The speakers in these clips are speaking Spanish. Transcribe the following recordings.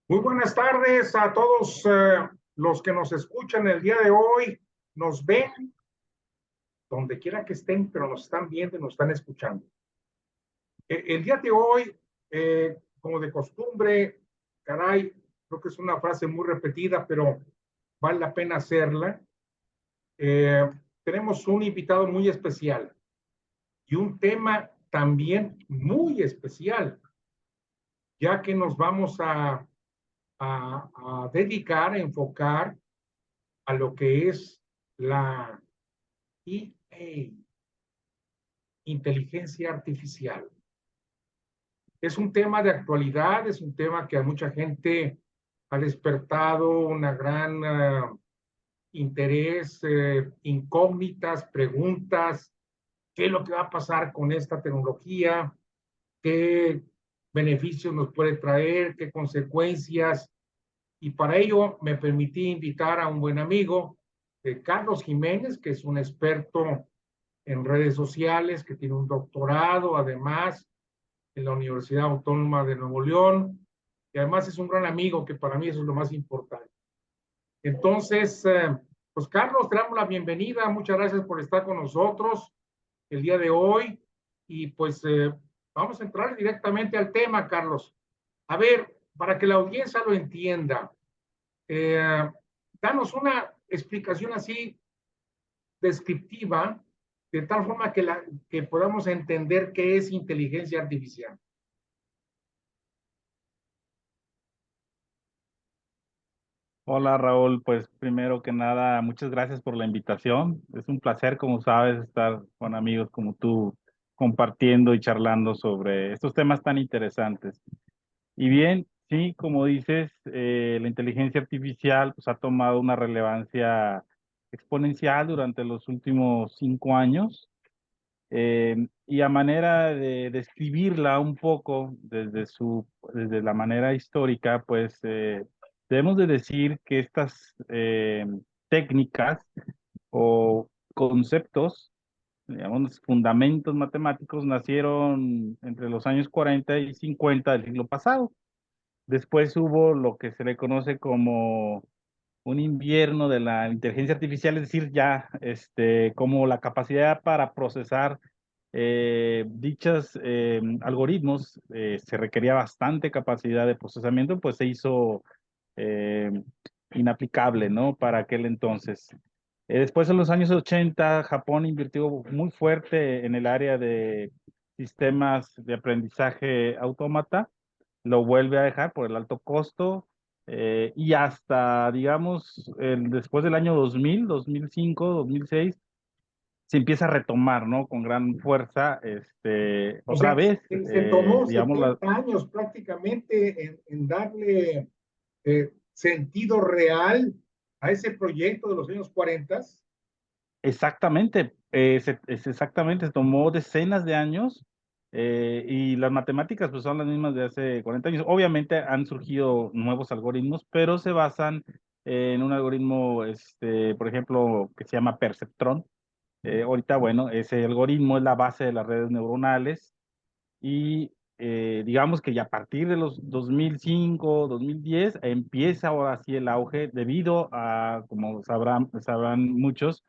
Muy buenas tardes a todos los que nos escuchan el día de hoy, nos ven donde quiera que estén, pero nos están viendo y nos están escuchando. El día de hoy, como de costumbre, caray, creo que es una frase muy repetida, pero vale la pena hacerla. Eh, Tenemos un invitado muy especial y un tema también muy especial, ya que nos vamos a dedicar, a enfocar a lo que es la IA, inteligencia artificial. Es un tema de actualidad, es un tema que a mucha gente ha despertado una gran interés, incógnitas, preguntas, qué es lo que va a pasar con esta tecnología, qué beneficios nos puede traer, qué consecuencias. Y para ello me permití invitar a un buen amigo, Carlos Jiménez, que es un experto en redes sociales, que tiene un doctorado además en la Universidad Autónoma de Nuevo León, y además es un gran amigo, que para mí eso es lo más importante. Entonces, pues Carlos, te damos la bienvenida, muchas gracias por estar con nosotros el día de hoy, y pues vamos a entrar directamente al tema, Carlos. A ver, para que la audiencia lo entienda, eh, danos una explicación así descriptiva, de tal forma que podamos entender qué es inteligencia artificial. Hola Raúl, pues primero que nada, muchas gracias por la invitación. Es un placer, como sabes, estar con amigos como tú compartiendo y charlando sobre estos temas tan interesantes. Y bien, sí, como dices, la inteligencia artificial pues, ha tomado una relevancia exponencial durante los últimos 5 años. Y a manera de describirla un poco desde la manera histórica, pues debemos de decir que estas técnicas o conceptos, digamos, fundamentos matemáticos, nacieron entre los años 40 y 50 del siglo pasado. Después hubo lo que se le conoce como un invierno de la inteligencia artificial, es decir, ya como la capacidad para procesar dichos algoritmos, se requería bastante capacidad de procesamiento, pues se hizo eh, inaplicable, ¿no? Para aquel entonces. Después, en los años 80, Japón invirtió muy fuerte en el área de sistemas de aprendizaje autómata, lo vuelve a dejar por el alto costo, y hasta, digamos, después del año 2000, 2005, 2006, se empieza a retomar, ¿no? Con gran fuerza, O otra sea, vez, se tomó digamos, 70 años prácticamente en darle sentido real a ese proyecto de los años 40. exactamente, exactamente, se tomó decenas de años, y las matemáticas pues son las mismas de hace 40 años. Obviamente han surgido nuevos algoritmos, pero se basan en un algoritmo, por ejemplo, que se llama perceptrón. Ahorita, bueno, ese algoritmo es la base de las redes neuronales y digamos que ya a partir de los 2005, 2010 empieza ahora sí el auge debido a, como sabrán muchos,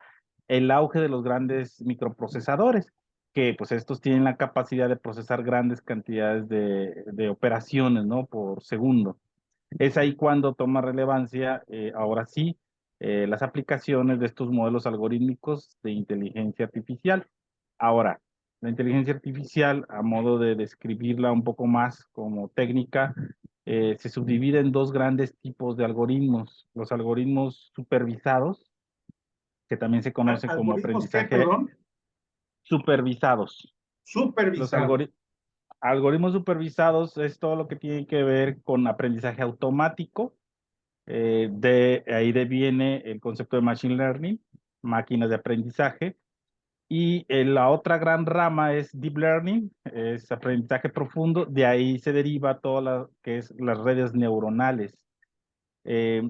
el auge de los grandes microprocesadores, que pues estos tienen la capacidad de procesar grandes cantidades de operaciones, ¿no? Por segundo. Es ahí cuando toma relevancia, ahora sí, las aplicaciones de estos modelos algorítmicos de inteligencia artificial. Ahora, la inteligencia artificial, a modo de describirla un poco más como técnica, se subdivide en dos grandes tipos de algoritmos. Los algoritmos supervisados, que también se conocen como ¿Algoritmos qué, aprendizaje perdón? supervisados. Los Supervisado. algoritmos supervisados es todo lo que tiene que ver con aprendizaje automático. De ahí viene el concepto de machine learning, máquinas de aprendizaje. Y la otra gran rama es deep learning, es aprendizaje profundo. De ahí se deriva todo lo que es las redes neuronales. Eh,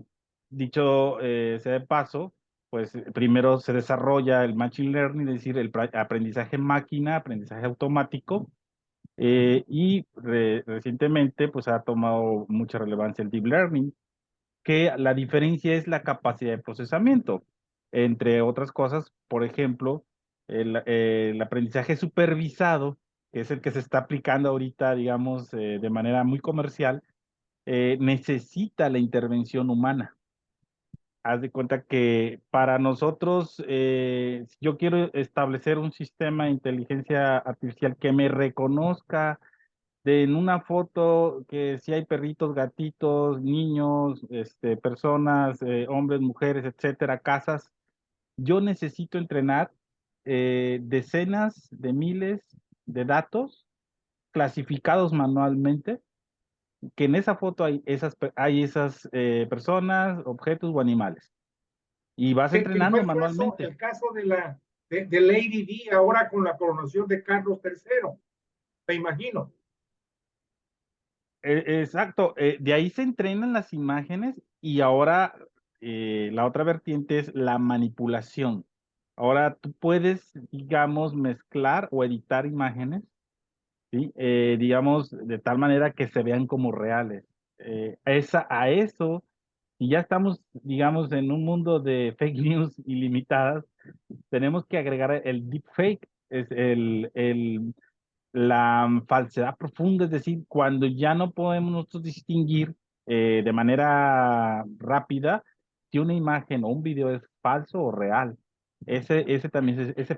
Dicho sea de paso, pues primero se desarrolla el machine learning, es decir, aprendizaje máquina, aprendizaje automático, Recientemente pues ha tomado mucha relevancia el deep learning, que la diferencia es la capacidad de procesamiento. Entre otras cosas, por ejemplo, el aprendizaje supervisado, que es el que se está aplicando ahorita, digamos, de manera muy comercial, necesita la intervención humana. Haz de cuenta que para nosotros, si yo quiero establecer un sistema de inteligencia artificial que me reconozca en una foto que si hay perritos, gatitos, niños, personas, hombres, mujeres, etcétera, casas, yo necesito entrenar decenas de miles de datos clasificados manualmente, que en esa foto hay esas personas, objetos o animales. Y vas Que fue entrenando el manualmente. caso de Lady Di ahora con la coronación de Carlos III, me imagino. Exacto, de ahí se entrenan las imágenes y ahora la otra vertiente es la manipulación. Ahora tú puedes, digamos, mezclar o editar imágenes, ¿sí? Digamos, de tal manera que se vean como reales. A eso, y ya estamos, digamos, en un mundo de fake news ilimitadas, tenemos que agregar el deepfake, es la falsedad profunda, es decir, cuando ya no podemos nosotros distinguir de manera rápida si una imagen o un video es falso o real. Ese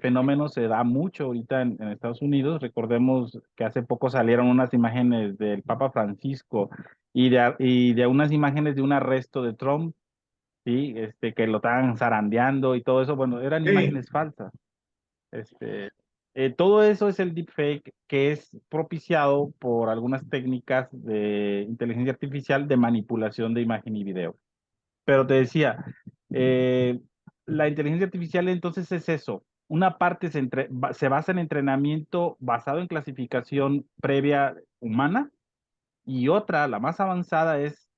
fenómeno se da mucho ahorita en Estados Unidos. Recordemos que hace poco salieron unas imágenes del Papa Francisco y de unas imágenes de un arresto de Trump, ¿sí? Que lo estaban zarandeando y todo eso. Bueno, eran Sí. imágenes falsas. Este, Todo eso es el deepfake, que es propiciado por algunas técnicas de inteligencia artificial de manipulación de imagen y video. Pero te decía, eh, la inteligencia artificial entonces es eso. Una parte se basa en entrenamiento basado en clasificación previa humana y otra, la más avanzada, es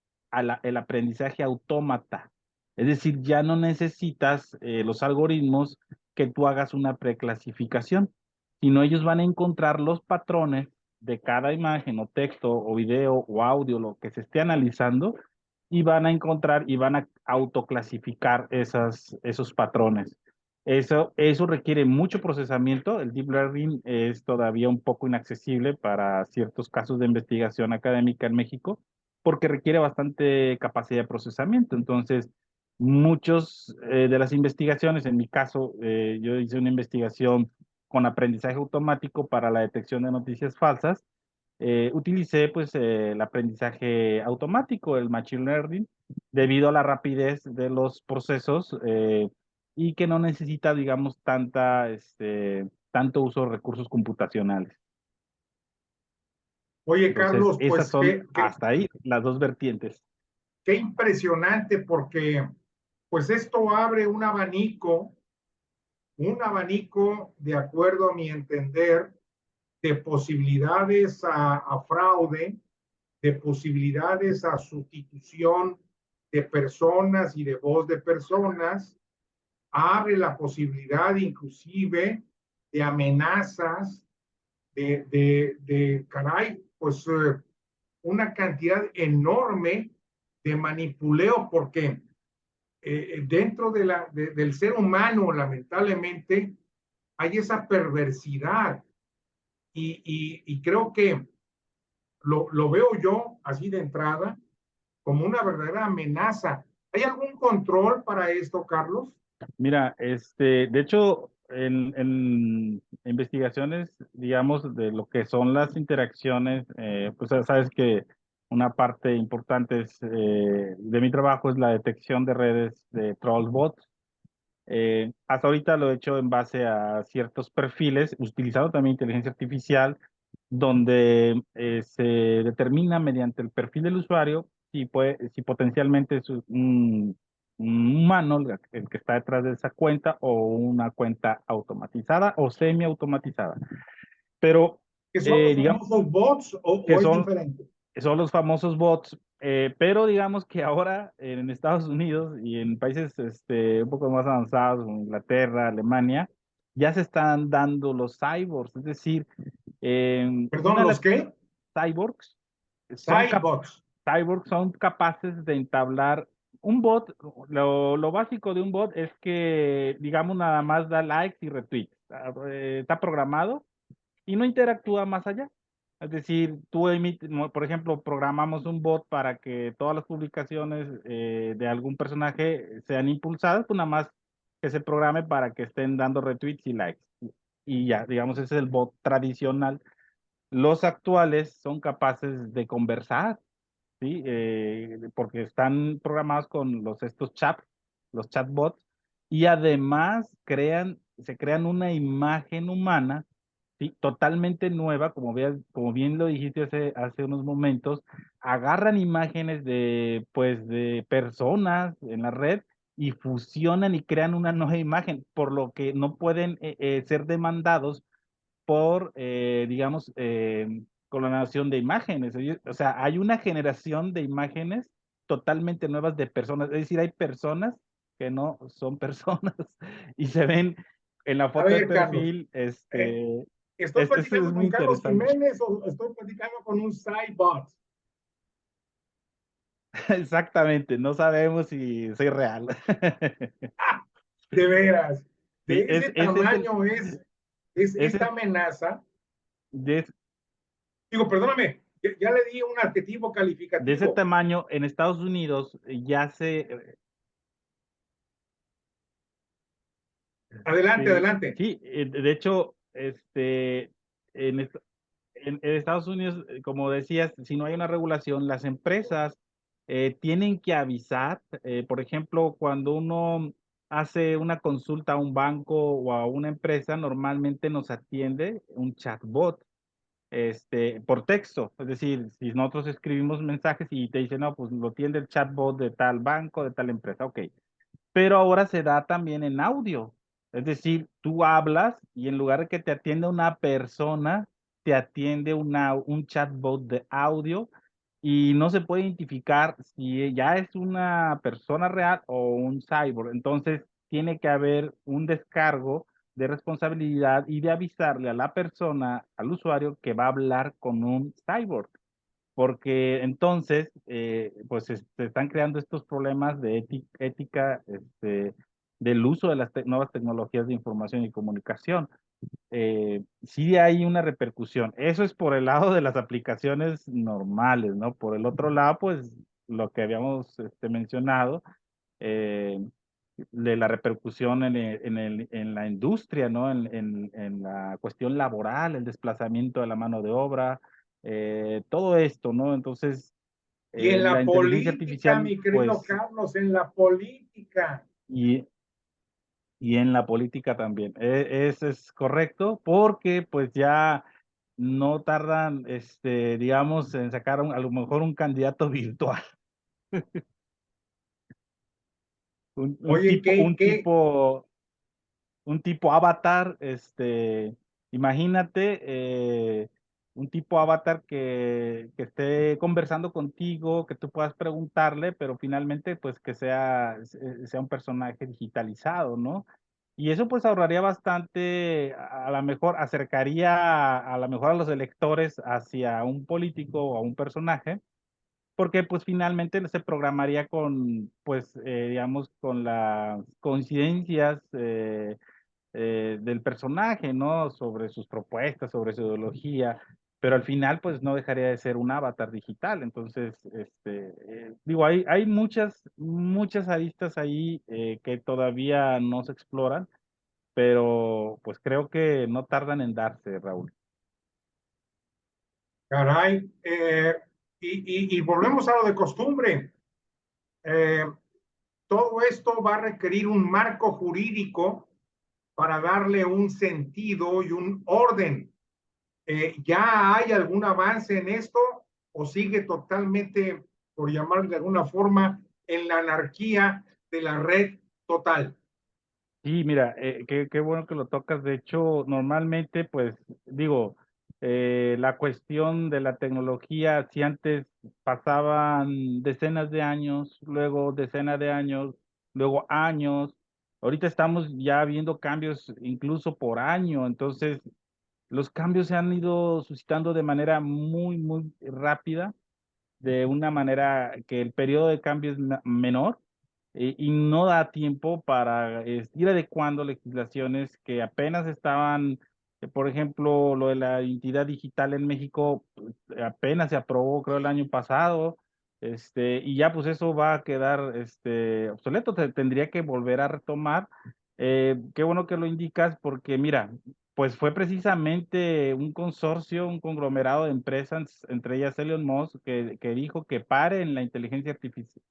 el aprendizaje autómata. Es decir, ya no necesitas los algoritmos que tú hagas una preclasificación, sino ellos van a encontrar los patrones de cada imagen o texto o video o audio, lo que se esté analizando, y van a encontrar y van a autoclasificar esos patrones. Eso requiere mucho procesamiento. El deep learning es todavía un poco inaccesible para ciertos casos de investigación académica en México porque requiere bastante capacidad de procesamiento. Entonces, muchos de las investigaciones, en mi caso, yo hice una investigación con aprendizaje automático para la detección de noticias falsas. Utilicé pues el aprendizaje automático, el machine learning, debido a la rapidez de los procesos y que no necesita, digamos, tanto uso de recursos computacionales. Oye, Entonces, Carlos, esas pues son hasta ahí las dos vertientes. qué impresionante porque pues esto abre un abanico de acuerdo a mi entender de posibilidades a fraude, de posibilidades a sustitución de personas y de voz de personas, abre la posibilidad inclusive de amenazas, caray, pues una cantidad enorme de manipuleo, porque dentro del ser humano, lamentablemente, hay esa perversidad y creo que lo veo yo así de entrada como una verdadera amenaza. ¿Hay algún control para esto, Carlos? Mira, de hecho, en investigaciones, digamos, de lo que son las interacciones, pues ya sabes que una parte importante de mi trabajo es la detección de redes de trolls bots. Hasta ahorita lo he hecho en base a ciertos perfiles, utilizando también inteligencia artificial, donde se determina mediante el perfil del usuario si potencialmente es un humano el que está detrás de esa cuenta o una cuenta automatizada o semi-automatizada. Pero ¿Que son los digamos famosos bots que o es diferente? son los famosos bots, pero digamos que ahora en Estados Unidos y en países un poco más avanzados, como Inglaterra, Alemania, ya se están dando los cyborgs, es decir, Perdón, ¿los qué? cyborgs son, Cybots. cyborgs son capaces de entablar un bot. Lo básico de un bot es que, digamos, nada más da likes y retweets. Está programado y no interactúa más allá. Es decir, por ejemplo, programamos un bot para que todas las publicaciones de algún personaje sean impulsadas, pues nada más que se programe para que estén dando retweets y likes. Y ya, digamos, ese es el bot tradicional. Los actuales son capaces de conversar, ¿sí? Porque están programados con estos chats, los chatbots, y además se crean una imagen humana, ¿sí? Totalmente nueva, como bien lo dijiste hace unos momentos, agarran imágenes pues, de personas en la red y fusionan y crean una nueva imagen, por lo que no pueden ser demandados por, digamos, clonación de imágenes. O sea, hay una generación de imágenes totalmente nuevas de personas. Es decir, hay personas que no son personas y se ven en la A foto de ver, Carlos, perfil. eh, ¿estoy Este es platicando muy con Carlos interesante. Jiménez o estoy platicando con un Cybot? Exactamente, no sabemos si soy real. ¡Ah! De veras, de Sí, ese ese es tamaño es esta ese, amenaza. de, Digo, perdóname, ya le di un adjetivo de ese calificativo. tamaño en Estados Unidos ya Adelante, sí, adelante. sí, de hecho, en, en Estados Unidos, como decías, si no hay una regulación, las empresas tienen que avisar. Por ejemplo, cuando uno hace una consulta a un banco o a una empresa, normalmente nos atiende un chatbot, por texto. Es decir, si nosotros escribimos mensajes y te dicen, no, pues lo atiende el chatbot de tal banco, de tal empresa, ok, pero ahora se da también en audio. Es decir, tú hablas y en lugar de que te atienda una persona, te atiende un chatbot de audio y no se puede identificar si ya es una persona real o un cyborg. Entonces, tiene que haber un descargo de responsabilidad y de avisarle a la persona, al usuario, que va a hablar con un cyborg, porque entonces, pues se están creando estos problemas de ética, del uso de las nuevas tecnologías de información y comunicación. Sí hay una repercusión. Eso es por el lado de las aplicaciones normales, ¿no? Por el otro lado, pues lo que habíamos mencionado, eh, de la repercusión en la industria, ¿no? En la cuestión laboral, el desplazamiento de la mano de obra, todo esto, ¿no? Entonces, Y en la la inteligencia política, artificial, mi querido pues, Carlos, en la política. y, y en la política también. Eso es correcto, porque pues ya no tardan, digamos, en sacar a lo mejor un candidato virtual, un, un Oye, tipo, ¿qué, un qué? tipo un tipo avatar, imagínate, un tipo avatar que esté conversando contigo, que tú puedas preguntarle, pero finalmente pues que sea un personaje digitalizado, ¿no? Y eso pues ahorraría bastante, a lo mejor acercaría a lo mejor a los electores hacia un político o a un personaje, porque pues finalmente se programaría con, pues, digamos, con las coincidencias, del personaje, ¿no? Sobre sus propuestas, sobre su ideología, pero al final, pues no dejaría de ser un avatar digital. Entonces, digo, hay muchas aristas ahí que todavía no se exploran, pero pues creo que no tardan en darse, Raúl. Caray. Y volvemos a lo de costumbre. Eh, todo esto va a requerir un marco jurídico para darle un sentido y un orden. ¿Ya hay algún avance en esto o sigue totalmente, por llamarlo de alguna forma, en la anarquía de la red total? Sí, mira, qué bueno que lo tocas. De hecho, normalmente, pues, digo, la cuestión de la tecnología, si antes pasaban decenas de años, luego decenas de años, luego años, Ahorita estamos ya viendo cambios incluso por año, entonces los cambios se han ido suscitando de manera muy, muy rápida, de una manera que el periodo de cambio es menor, y no da tiempo para ir adecuando legislaciones que apenas estaban, por ejemplo, lo de la identidad digital en México apenas se aprobó, creo, el año pasado, y ya pues eso va a quedar obsoleto, tendría que volver a retomar. Qué bueno que lo indicas porque mira, pues fue precisamente un consorcio, un conglomerado de empresas, entre ellas Elon Musk, que dijo que paren la inteligencia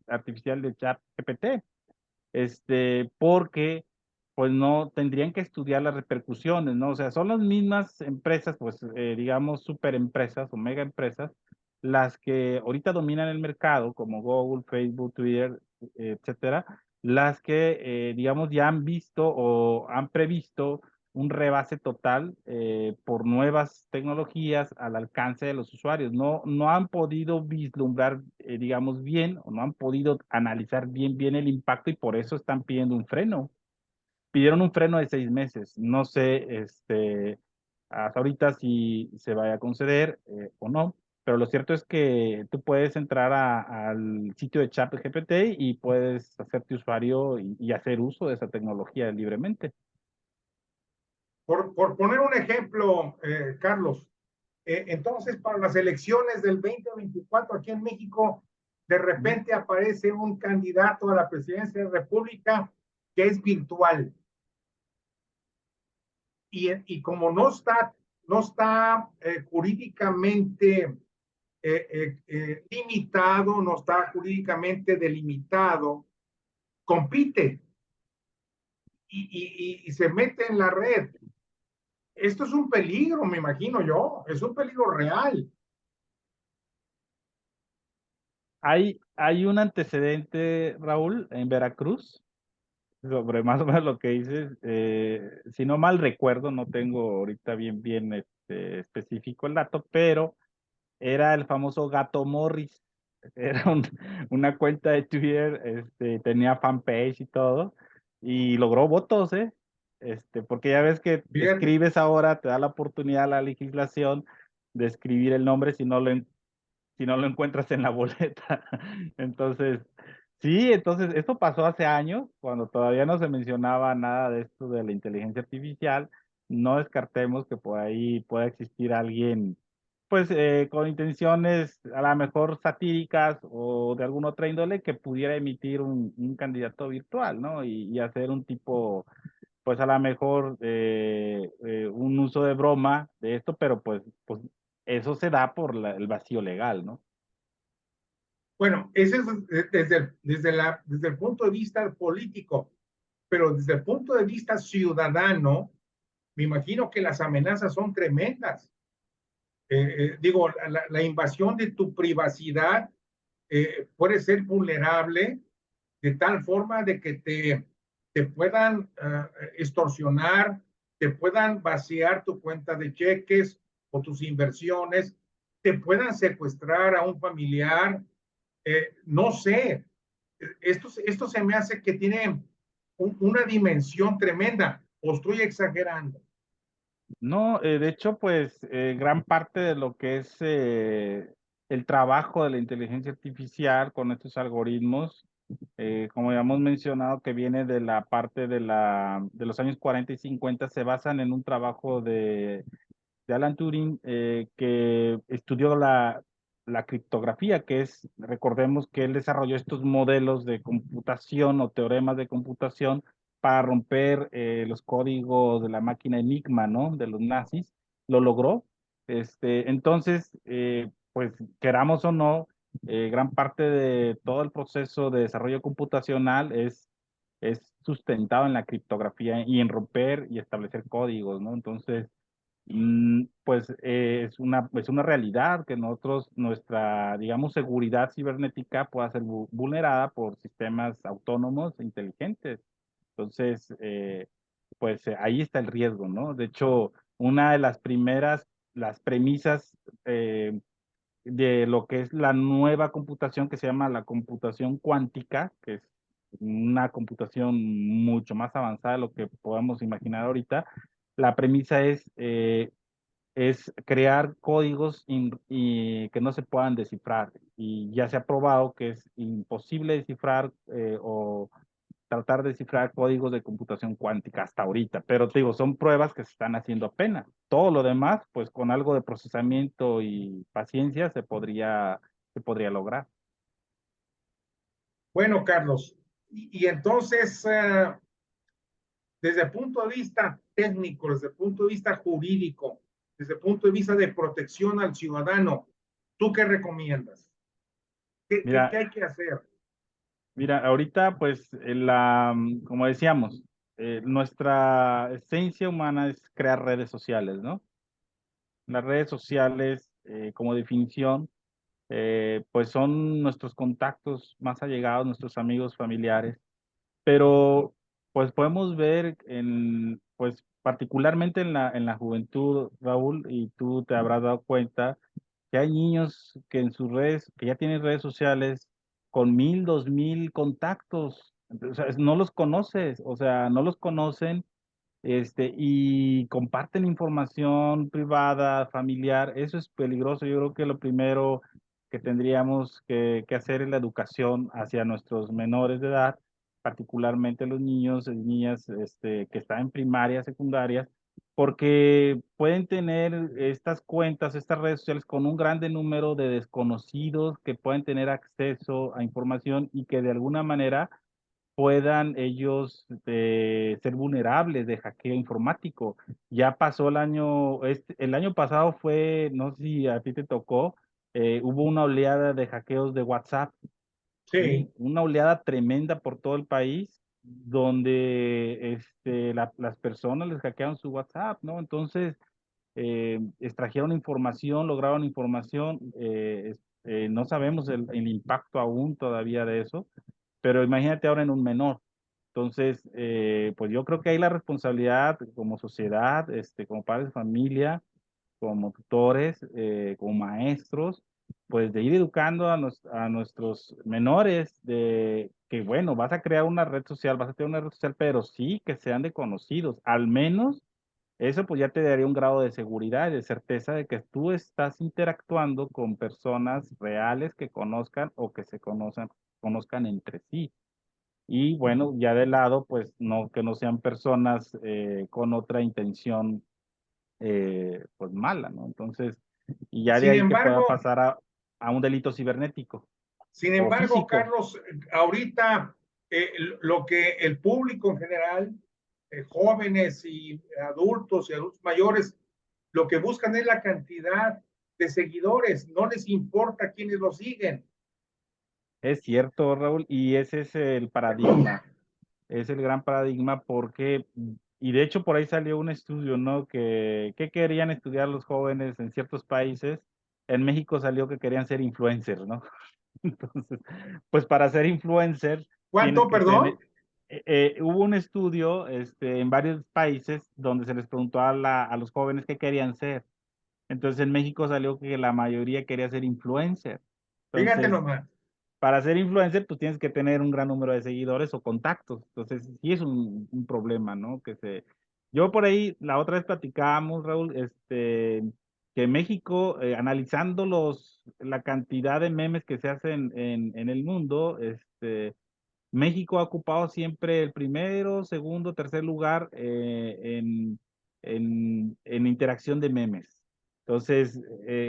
artificial de ChatGPT, porque pues no tendrían que estudiar las repercusiones, ¿no? O sea, son las mismas empresas, pues digamos, superempresas o mega empresas, las que ahorita dominan el mercado, como Google, Facebook, Twitter, etcétera, las que, digamos, ya han visto o han previsto un rebase total por nuevas tecnologías al alcance de los usuarios. No han podido vislumbrar, digamos, bien, o no han podido analizar bien el impacto y por eso están pidiendo un freno. Pidieron un freno de 6 meses. No sé, hasta ahorita si se vaya a conceder o no, pero lo cierto es que tú puedes entrar al sitio de ChatGPT y puedes hacerte usuario y hacer uso de esa tecnología libremente. Por poner un ejemplo, Carlos, entonces para las elecciones del 2024 aquí en México, de repente aparece un candidato a la presidencia de la República que es virtual. Y como no está jurídicamente limitado, no está jurídicamente delimitado, compite y se mete en la red. Esto es un peligro, me imagino yo, es un peligro real. Hay un antecedente, Raúl, en Veracruz, sobre más o menos lo que dices. Si no mal recuerdo, no tengo ahorita bien específico el dato, pero era el famoso Gato Morris. Era una cuenta de Twitter, tenía fanpage y todo, y logró votos, ¿eh? Porque ya ves que Fíjate, escribes ahora, te da la oportunidad la legislación de escribir el nombre si no lo encuentras en la boleta. Entonces, sí, entonces esto pasó hace años, cuando todavía no se mencionaba nada de esto de la inteligencia artificial. No descartemos que por ahí pueda existir alguien, pues, con intenciones a lo mejor satíricas o de alguna otra índole que pudiera emitir un candidato virtual, ¿no? Y hacer un tipo, pues a lo mejor un uso de broma de esto, pero pues eso se da por el vacío legal, ¿no? bueno, ese es desde el punto de vista político, pero desde el punto de vista ciudadano, me imagino que las amenazas son tremendas. Digo, la invasión de tu privacidad puede ser vulnerable de tal forma de que te puedan extorsionar, te puedan vaciar tu cuenta de cheques o tus inversiones, te puedan secuestrar a un familiar, no sé, esto se me hace que tiene una dimensión tremenda, o estoy exagerando. No, de hecho, pues gran parte de lo que es el trabajo de la inteligencia artificial con estos algoritmos, como ya hemos mencionado, que viene de la parte de los años 40 y 50, se basan en un trabajo de Alan Turing, que estudió la criptografía, que es, recordemos que él desarrolló estos modelos de computación o teoremas de computación para romper los códigos de la máquina Enigma, ¿no? De los nazis. Lo logró. Entonces, pues queramos o no, gran parte de todo el proceso de desarrollo computacional es sustentado en la criptografía y en romper y establecer códigos, ¿no? Entonces, pues es una realidad que nuestra, digamos, seguridad cibernética pueda ser vulnerada por sistemas autónomos e inteligentes. Entonces, pues ahí está el riesgo, ¿no? De hecho, una de las premisas de lo que es la nueva computación que se llama la computación cuántica, que es una computación mucho más avanzada de lo que podamos imaginar ahorita. La premisa es crear códigos y que no se puedan descifrar. Y ya se ha probado que es imposible descifrar o tratar de descifrar códigos de computación cuántica hasta ahorita. Pero te digo, son pruebas que se están haciendo apenas. Todo lo demás, pues con algo de procesamiento y paciencia se podría lograr. Bueno, Carlos, y entonces, desde el punto de vista técnico, desde el punto de vista jurídico, desde el punto de vista de protección al ciudadano, ¿tú qué recomiendas? ¿Qué Mira, hay que hacer? Mira, ahorita pues como decíamos, nuestra esencia humana es crear redes sociales, ¿no? Las redes sociales, como definición, pues son nuestros contactos más allegados, nuestros amigos, familiares, pero pues podemos ver pues particularmente en la juventud, Raúl, y tú te habrás dado cuenta que hay niños que en sus redes, que ya tienen redes sociales con 1000, 2000 contactos. O sea, no los conoces, o sea, no los conocen, y comparten información privada, familiar. Eso es peligroso. Yo creo que lo primero que tendríamos que hacer es la educación hacia nuestros menores de edad, particularmente los niños y niñas, que están en primaria, secundaria, porque pueden tener estas cuentas, estas redes sociales con un grande número de desconocidos que pueden tener acceso a información y que de alguna manera puedan ellos ser vulnerables de hackeo informático. Ya pasó el año pasado fue, no sé si a ti te tocó, hubo una oleada de hackeos de WhatsApp, ¿sí? Sí, Una oleada tremenda por todo el país, donde las personas les hackearon su WhatsApp, ¿no? Entonces, extrajeron información, lograron información, no sabemos el impacto aún todavía de eso, pero imagínate ahora en un menor. Entonces, pues yo creo que hay la responsabilidad como sociedad, como padres de familia, como tutores, como maestros, pues de ir educando a nuestros menores de que, bueno, vas a crear una red social, vas a tener una red social, pero sí que sean de conocidos, al menos eso pues ya te daría un grado de seguridad y de certeza de que tú estás interactuando con personas reales que conozcan o que conozcan entre sí. Y bueno, ya de lado, pues no, que no sean personas con otra intención pues mala, ¿no? Entonces, y ya de sin ahí que pueda embargo, pasar a un delito cibernético sin o embargo, físico. Carlos, ahorita lo que el público en general, jóvenes y adultos mayores, lo que buscan es la cantidad de seguidores, no les importa quiénes lo siguen. Es cierto, Raúl, y ese es el paradigma. Es el gran paradigma porque, y de hecho por ahí salió un estudio, ¿no? Que querían estudiar los jóvenes en ciertos países. En México salió que querían ser influencers, ¿no? Entonces, pues para ser influencer tienes ¿Cuánto, que tener, perdón? hubo un estudio en varios países donde se les preguntó a los jóvenes qué querían ser. Entonces en México salió que la mayoría quería ser influencer. Fíjate Entonces, nomás. para ser influencer, pues tienes que tener un gran número de seguidores o contactos. Entonces, sí es un problema, ¿no? Yo por ahí, la otra vez platicábamos, Raúl, que México, analizando la cantidad de memes que se hacen en el mundo, México ha ocupado siempre el primero, segundo, tercer lugar en interacción de memes. Entonces,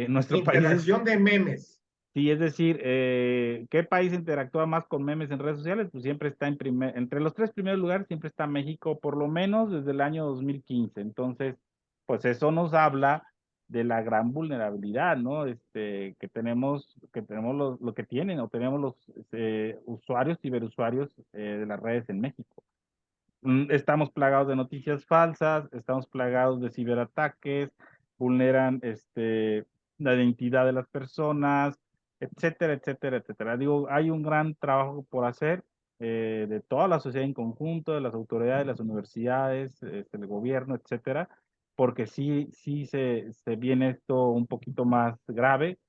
nuestro país es. Interacción de memes. Sí, es decir, ¿qué país interactúa más con memes en redes sociales? Pues siempre está entre los tres primeros lugares, siempre está México, por lo menos desde el año 2015. Entonces, pues eso nos habla de la gran vulnerabilidad, ¿no? Que tenemos lo que tienen o tenemos los usuarios, ciberusuarios de las redes en México. Estamos plagados de noticias falsas, estamos plagados de ciberataques, vulneran la identidad de las personas, etcétera, etcétera, etcétera. Digo, hay un gran trabajo por hacer de toda la sociedad en conjunto, de las autoridades, las universidades, el gobierno, etcétera, porque sí se viene esto un poquito más grave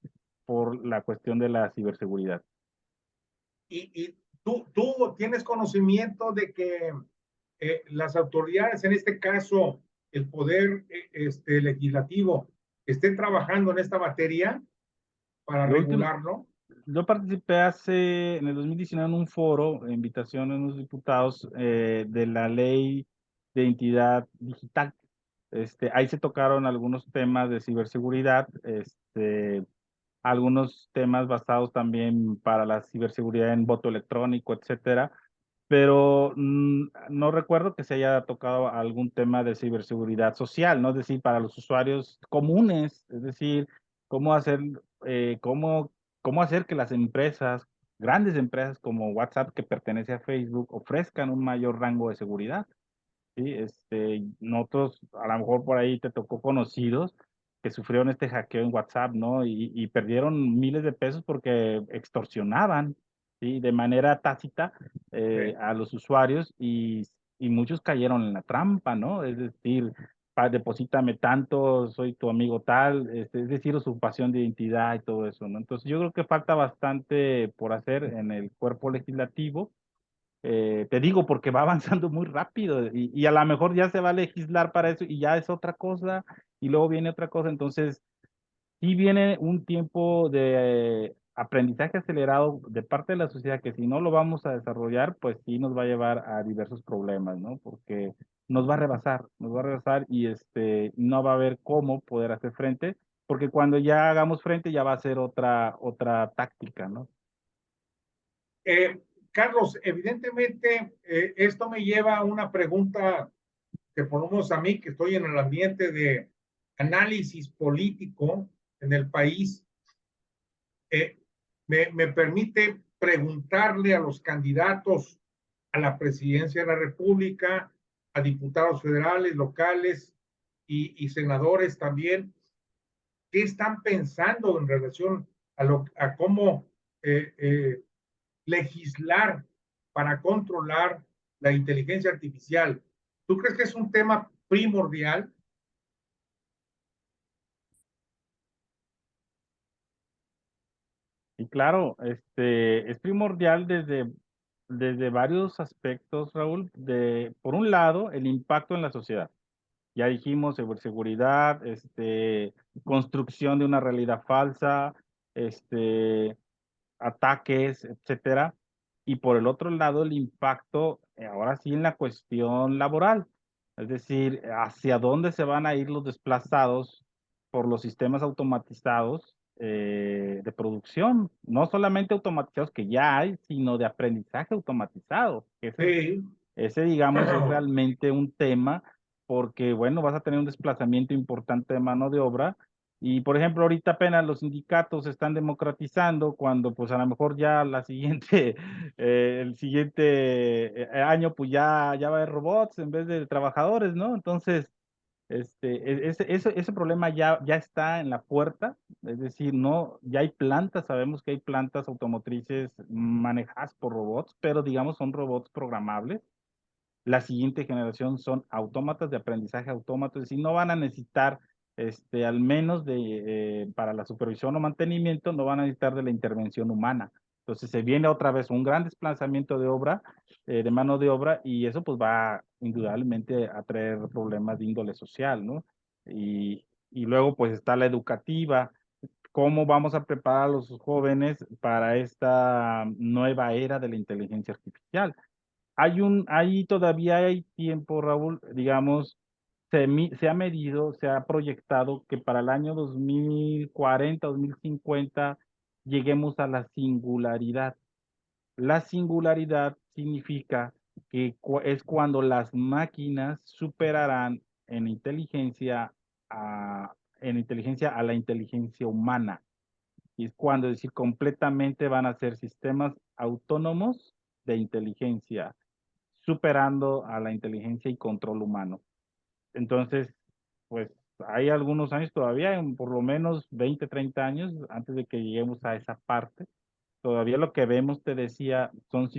por la cuestión de la ciberseguridad. Y ¿Tú tienes conocimiento de que las autoridades, en este caso el poder legislativo, estén trabajando en esta materia para Lo último, regularlo? yo participé en el 2019 en un foro, invitación de unos diputados de la ley de identidad digital. Ahí se tocaron algunos temas de ciberseguridad, algunos temas basados también para la ciberseguridad en voto electrónico, etcétera, pero no recuerdo que se haya tocado algún tema de ciberseguridad social, ¿no? Es decir, para los usuarios comunes, es decir, cómo hacer, eh, cómo, cómo hacer que las empresas, grandes empresas como WhatsApp, que pertenece a Facebook, ofrezcan un mayor rango de seguridad. Sí, nosotros, a lo mejor por ahí te tocó conocidos que sufrieron este hackeo en WhatsApp, ¿no? Y perdieron miles de pesos porque extorsionaban, ¿sí? De manera tácita Sí. a los usuarios y muchos cayeron en la trampa, ¿no? Es decir, deposítame tanto, soy tu amigo tal, es decir, usurpación de identidad y todo eso, ¿no? Entonces yo creo que falta bastante por hacer en el cuerpo legislativo, te digo, porque va avanzando muy rápido y a lo mejor ya se va a legislar para eso y ya es otra cosa y luego viene otra cosa. Entonces, sí viene un tiempo de aprendizaje acelerado de parte de la sociedad que si no lo vamos a desarrollar, pues sí nos va a llevar a diversos problemas, ¿no? Porque nos va a rebasar y no va a haber cómo poder hacer frente, porque cuando ya hagamos frente ya va a ser otra táctica, ¿no? Eh, Carlos, evidentemente, esto me lleva a una pregunta que ponemos a mí, que estoy en el ambiente de análisis político en el país. eh, me permite preguntarle a los candidatos a la presidencia de la República, a diputados federales, locales y senadores también, qué están pensando en relación a cómo eh, eh, legislar para controlar la inteligencia artificial. ¿Tú crees que es un tema primordial? Y claro, es primordial desde varios aspectos, Raúl. Por un lado, el impacto en la sociedad. Ya dijimos, ciberseguridad, construcción de una realidad falsa, este, ataques, etcétera. Y por el otro lado, el impacto, ahora sí, en la cuestión laboral. Es decir, hacia dónde se van a ir los desplazados por los sistemas automatizados de producción. No solamente automatizados que ya hay, sino de aprendizaje automatizado. Sí. Ese, digamos, es realmente un tema porque, bueno, vas a tener un desplazamiento importante de mano de obra y, por ejemplo, ahorita apenas los sindicatos se están democratizando cuando, pues, a lo mejor ya la siguiente, el siguiente año, pues, ya va a haber robots en vez de trabajadores, ¿no? Entonces, ese problema ya está en la puerta, es decir, no, ya hay plantas, sabemos que hay plantas automotrices manejadas por robots, pero, digamos, son robots programables. La siguiente generación son autómatas de aprendizaje autómatas y no van a necesitar, al menos para la supervisión o mantenimiento, no van a necesitar de la intervención humana. Entonces se viene otra vez un gran desplazamiento de obra, de mano de obra, y eso pues va indudablemente a traer problemas de índole social, ¿no? Y luego pues está la educativa. ¿Cómo vamos a preparar a los jóvenes para esta nueva era de la inteligencia artificial? Ahí todavía hay tiempo, Raúl, digamos, se ha medido, se ha proyectado que para el año 2040, 2050 lleguemos a la singularidad. La singularidad significa que es cuando las máquinas superarán en inteligencia a la inteligencia humana. Y es cuando, es decir, completamente van a ser sistemas autónomos de inteligencia superando a la inteligencia y control humano. Entonces, pues hay algunos años todavía, por lo menos 20, 30 años, antes de que lleguemos a esa parte. Todavía lo que vemos, te decía, son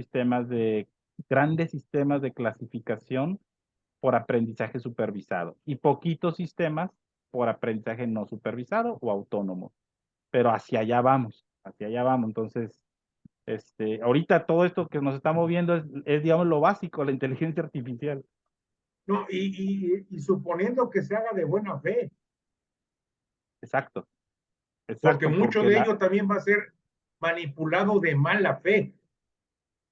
grandes sistemas de clasificación por aprendizaje supervisado y poquitos sistemas por aprendizaje no supervisado o autónomo. Pero hacia allá vamos, hacia allá vamos. Entonces, Ahorita todo esto que nos está moviendo digamos, lo básico, la inteligencia artificial. No, y suponiendo que se haga de buena fe, Exacto, porque exacto, mucho porque de ello también va a ser manipulado de mala fe.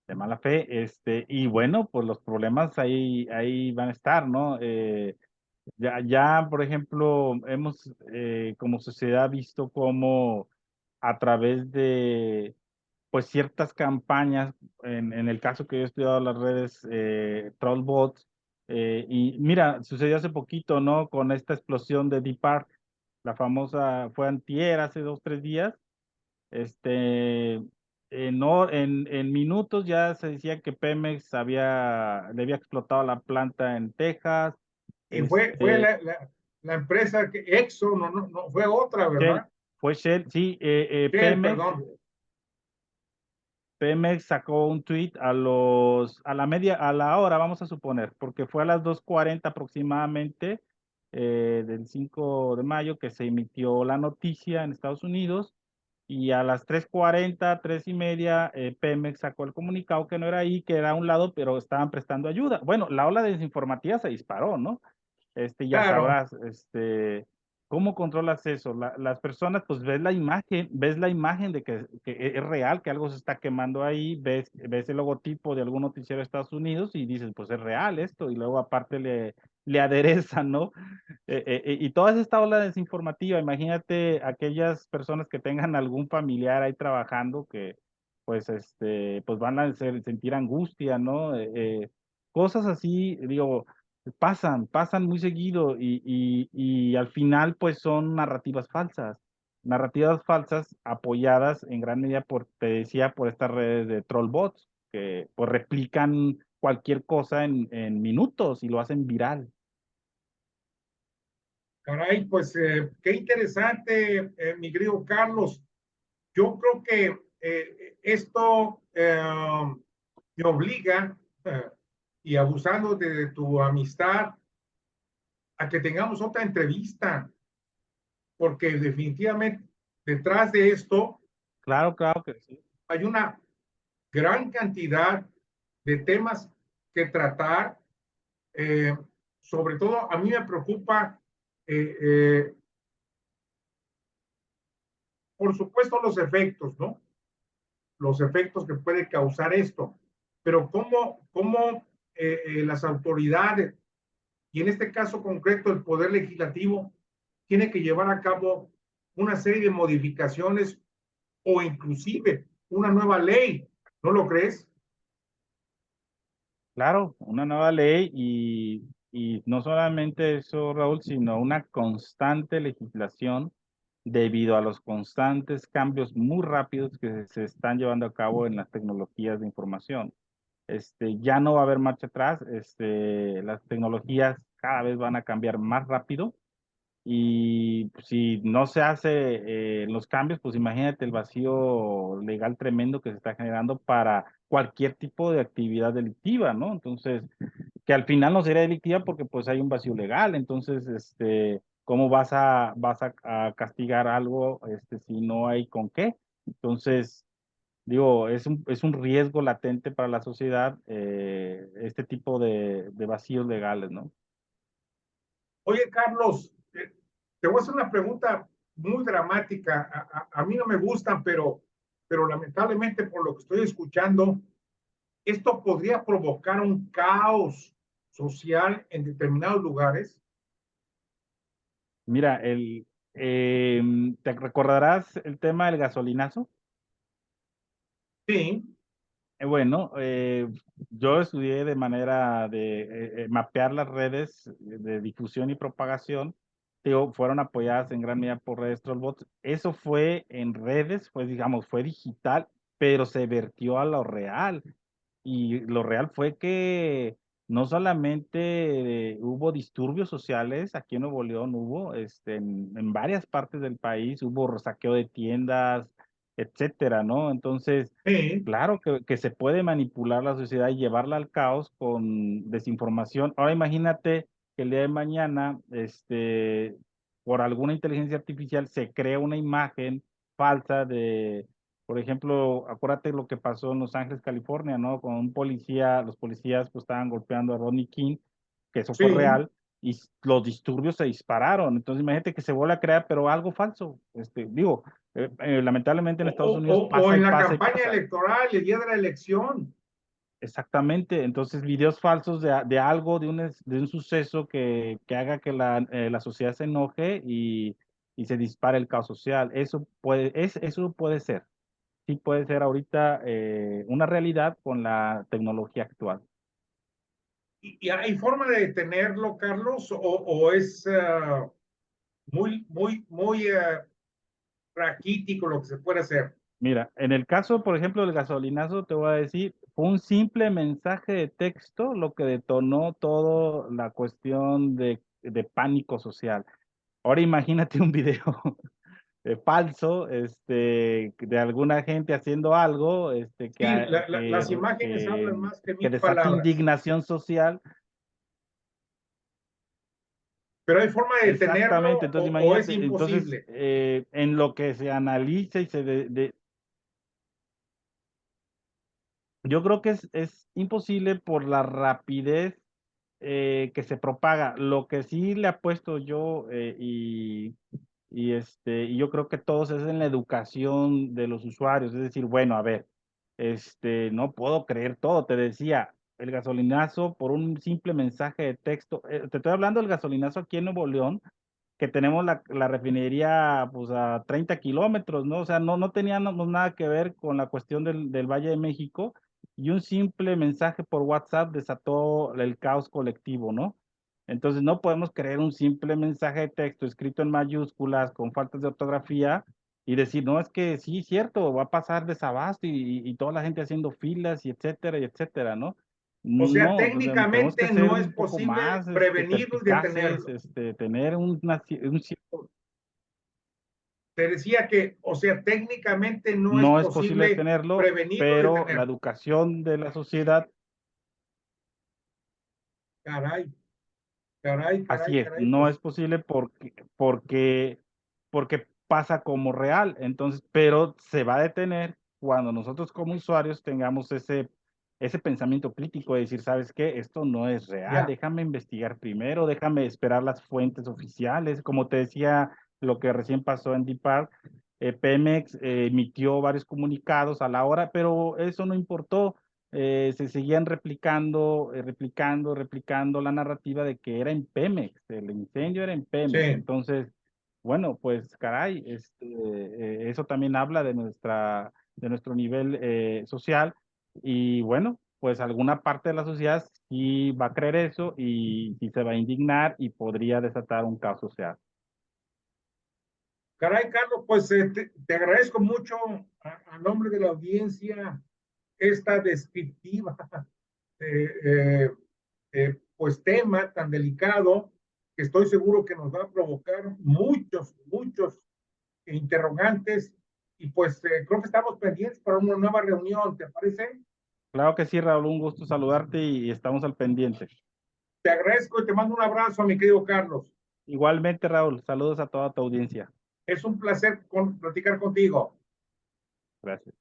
de mala fe, y bueno, pues los problemas ahí van a estar, ¿no? Ya, por ejemplo, hemos como sociedad visto cómo a través de pues ciertas campañas, en el caso que yo he estudiado las redes trollbots, y mira, sucedió hace poquito, ¿no? Con esta explosión de Deep Park, la famosa, fue antier, hace 2, 3 días, en minutos ya se decía que Pemex le había explotado la planta en Texas, Y fue este, la empresa que Exxon, no, fue otra, Shell, ¿verdad? fue Shell, sí, Shell, perdón. Pemex sacó un tweet a la hora, vamos a suponer, porque fue a las 2:40 aproximadamente del 5 de mayo que se emitió la noticia en Estados Unidos, y a las 3:40, 3:30, Pemex sacó el comunicado que no era ahí, que era a un lado, pero estaban prestando ayuda. Bueno, la ola de desinformativa se disparó, ¿no? Ya Claro, sabrás, ¿cómo controlas eso? Las personas, pues ves la imagen de que es real, que algo se está quemando ahí, ves el logotipo de algún noticiero de Estados Unidos y dices, pues es real esto, y luego aparte le aderezan, ¿no? Y toda esta ola desinformativa, imagínate aquellas personas que tengan algún familiar ahí trabajando que, pues van a sentir angustia, ¿no? Cosas así, digo, pasan muy seguido y al final pues son narrativas falsas apoyadas en gran medida te decía, por estas redes de trollbots que pues replican cualquier cosa en minutos y lo hacen viral. caray, pues qué interesante, mi querido Carlos. Yo creo que esto me obliga, y abusando de tu amistad, a que tengamos otra entrevista, porque definitivamente detrás de esto Claro, claro que sí. hay una gran cantidad de temas que tratar. eh, Sobre todo, a mí me preocupa, eh, eh, por supuesto, los efectos, ¿no? Los efectos que puede causar esto, pero cómo las autoridades, y en este caso concreto el Poder Legislativo, tiene que llevar a cabo una serie de modificaciones o inclusive una nueva ley, ¿no lo crees? Claro, una nueva ley y no solamente eso, Raúl, sino una constante legislación debido a los constantes cambios muy rápidos que se están llevando a cabo en las tecnologías de información. Ya no va a haber marcha atrás, las tecnologías cada vez van a cambiar más rápido y pues, si no se hace los cambios, pues imagínate el vacío legal tremendo que se está generando para cualquier tipo de actividad delictiva, ¿no? Entonces, que al final no sería delictiva porque pues hay un vacío legal. Entonces, ¿cómo vas a castigar algo si no hay con qué? Entonces, digo, es un riesgo latente para la sociedad este tipo de vacíos legales, ¿no? Oye, Carlos, te voy a hacer una pregunta muy dramática. A mí no me gustan, pero lamentablemente por lo que estoy escuchando, esto podría provocar un caos social en determinados lugares. Mira, ¿te recordarás el tema del gasolinazo? Sí, Bueno, yo estudié de manera de mapear las redes de difusión y propagación. Digo, fueron apoyadas en gran medida por redes Trollbots. Eso fue en redes, pues digamos, fue digital, pero se vertió a lo real. Y lo real fue que no solamente hubo disturbios sociales, aquí en Nuevo León hubo, en varias partes del país hubo saqueo de tiendas, etcétera, ¿no? Entonces, sí. claro que se puede manipular la sociedad y llevarla al caos con desinformación. Ahora imagínate que el día de mañana, por alguna inteligencia artificial se crea una imagen falsa Por ejemplo, acuérdate lo que pasó en Los Ángeles, California, ¿no? Con un policía, los policías pues estaban golpeando a Rodney King, que eso fue Sí, real, y los disturbios se dispararon. Entonces imagínate que se vuelve a crear, pero algo falso. Digo, lamentablemente en Estados Unidos o pasa y en la pasa y campaña pasa. electoral, el día de la elección. Exactamente, entonces videos falsos de algo, de un suceso que haga que la sociedad se enoje y se dispare el caos social. Eso puede ser, sí puede ser ahorita una realidad con la tecnología actual. ¿Y hay forma de detenerlo, Carlos? ¿O es muy raquítico lo que se puede hacer? Mira, en el caso, por ejemplo, del gasolinazo, te voy a decir, fue un simple mensaje de texto lo que detonó toda la cuestión de pánico social. Ahora imagínate un video falso, de alguna gente haciendo algo, Sí, las imágenes hablan más que que mil desata palabras. indignación social. Pero hay forma de detenerlo Exactamente, entonces o es imagínate, entonces imposible. en lo que se analiza y yo creo que es imposible por la rapidez que se propaga. Lo que sí le apuesto yo y yo creo que todos es en la educación de los usuarios, es decir, bueno, a ver, no puedo creer todo, te decía, el gasolinazo por un simple mensaje de texto, te estoy hablando del gasolinazo aquí en Nuevo León, que tenemos la refinería pues a 30 kilómetros, ¿no? O sea, no teníamos nada que ver con la cuestión del Valle de México y un simple mensaje por WhatsApp desató el caos colectivo, ¿no? Entonces no podemos creer un simple mensaje de texto escrito en mayúsculas con faltas de ortografía y decir, no, es que sí, cierto, va a pasar desabasto y toda la gente haciendo filas y etcétera, ¿no? O sea, No, o sea, tenemos que técnicamente ser no es un poco posible más prevenirlo y perspicaces, detenerlo. tener un cierto... Te decía que, o sea, técnicamente no es No es posible posible detenerlo, prevenirlo y pero la detenerlo. educación de la sociedad, Caray, caray, caray, así es, caray, no es pues posible porque pasa como real. Entonces, pero se va a detener cuando nosotros como usuarios tengamos ese pensamiento crítico de decir, ¿sabes qué? Esto no es real, ya. déjame investigar primero, déjame esperar las fuentes oficiales. Como te decía, lo que recién pasó en Deep Park, Pemex emitió varios comunicados a la hora, pero eso no importó. Se seguían replicando la narrativa de que era en Pemex, el incendio era en Pemex. Sí. Entonces, bueno, pues caray, eso también habla de nuestro nivel social y bueno, pues alguna parte de la sociedad sí va a creer eso y sí se va a indignar y podría desatar un caos social. Caray, Carlos, pues te agradezco mucho a nombre de la audiencia esta descriptiva eh, eh, pues tema tan delicado que estoy seguro que nos va a provocar muchos interrogantes y pues creo que estamos pendientes para una nueva reunión, ¿te parece? Claro que sí, Raúl, un gusto saludarte y estamos al pendiente. Te agradezco y te mando un abrazo, mi querido Carlos. Igualmente, Raúl, saludos a toda tu audiencia. Es un placer platicar contigo. Gracias.